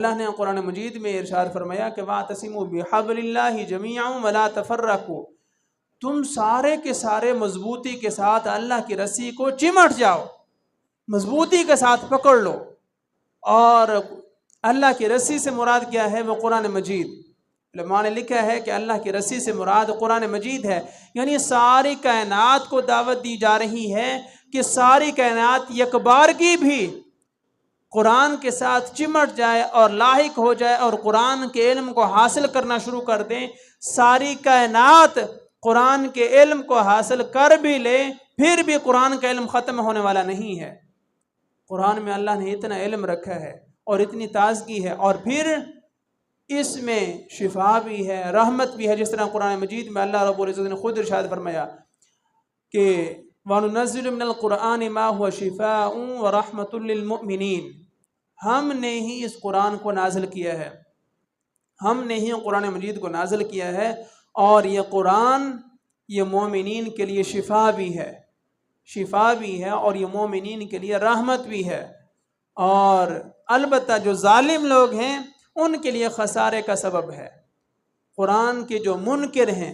اللہ نے قرآن مجید میں ارشاد فرمایا کہ وَاعْتَصِمُوا بِحَبْلِ اللَّهِ جَمِيعًا وَلَا تَفَرَّقُوا، تم سارے کے سارے مضبوطی کے ساتھ اللہ کی رسی کو چمٹ جاؤ، مضبوطی کے ساتھ پکڑ لو۔ اور اللہ کی رسی سے مراد کیا ہے؟ وہ قرآن مجید۔ علماء نے لکھا ہے کہ اللہ کی رسی سے مراد قرآن مجید ہے، یعنی ساری کائنات کو دعوت دی جا رہی ہے کہ ساری کائنات یکبارگی بھی قرآن کے ساتھ چمٹ جائے اور لاحق ہو جائے اور قرآن کے علم کو حاصل کرنا شروع کر دیں۔ ساری کائنات قرآن کے علم کو حاصل کر بھی لے، پھر بھی قرآن کا علم ختم ہونے والا نہیں ہے۔ قرآن میں اللہ نے اتنا علم رکھا ہے اور اتنی تازگی ہے، اور پھر اس میں شفا بھی ہے، رحمت بھی ہے، جس طرح قرآن مجید میں اللہ رب العزت نے خود ارشاد فرمایا کہ وَنُنَزِّلُ مِنَ الْقُرْآنِ مَا هُوَ شِفَاءٌ وَرَحْمَةٌ لِّلْمُؤْمِنِينَ، ہم نے ہی اس قرآن کو نازل کیا ہے، ہم نے ہی قرآن مجید کو نازل کیا ہے، اور یہ قرآن یہ مومنین کے لیے شفا بھی ہے، شفا بھی ہے، اور یہ مومنین کے لیے رحمت بھی ہے۔ اور البتہ جو ظالم لوگ ہیں ان کے لیے خسارے کا سبب ہے۔ قرآن کے جو منکر ہیں،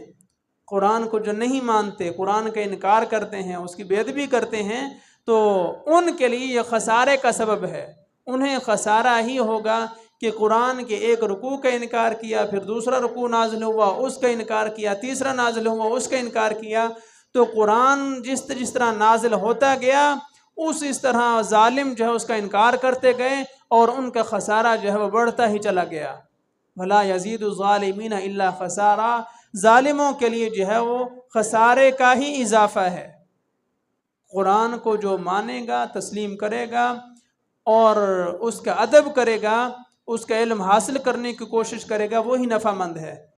قرآن کو جو نہیں مانتے، قرآن کا انکار کرتے ہیں، اس کی بے ادبی کرتے ہیں، تو ان کے لیے یہ خسارے کا سبب ہے۔ انہیں خسارہ ہی ہوگا کہ قرآن کے ایک رکوع کا انکار کیا، پھر دوسرا رکوع نازل ہوا اس کا انکار کیا، تیسرا نازل ہوا اس کا انکار کیا۔ تو قرآن جس طرح نازل ہوتا گیا اس طرح ظالم جو ہے اس کا انکار کرتے گئے، اور ان کا خسارہ جو ہے وہ بڑھتا ہی چلا گیا۔ وَلَا يَزِيدُ الظَّالِمِينَ إِلَّا خَسَارًا، ظالموں کے لیے جو ہے وہ خسارے کا ہی اضافہ ہے۔ قرآن کو جو مانے گا، تسلیم کرے گا اور اس کا ادب کرے گا، اس کا علم حاصل کرنے کی کوشش کرے گا، وہی نفع مند ہے۔